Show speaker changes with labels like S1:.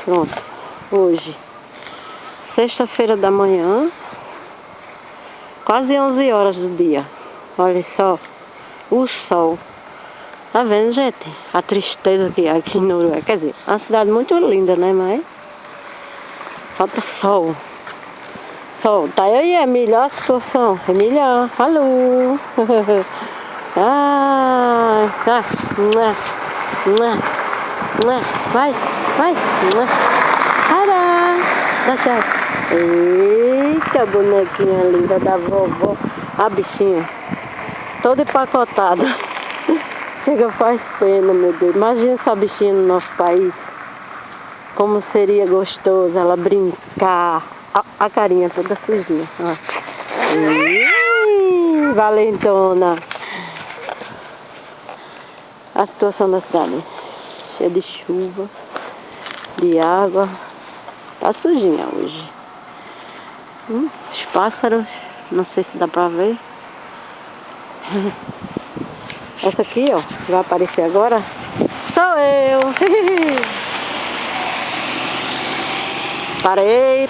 S1: Pronto. Hoje, sexta-feira da manhã, quase 11 horas do dia. Olha só, o sol. Tá vendo, gente? A tristeza que há aqui em Noruega. Quer dizer, é uma cidade muito linda, né? Mas falta sol. Sol. Tá aí, Emília, olha a situação. Emília, alô. Tá. Vai. Para. Dá certo. Eita, bonequinha linda da vovó. A bichinha. Toda empacotada. Chega, faz pena, meu Deus. Imagina essa bichinha no nosso país. Como seria gostoso ela brincar. A carinha toda sujinha. Valentona. A situação da cidade. Cheia de chuva, de água. Tá sujinha hoje. Os pássaros, não sei se dá pra ver. Essa aqui, ó, vai aparecer agora. Sou eu. Parei.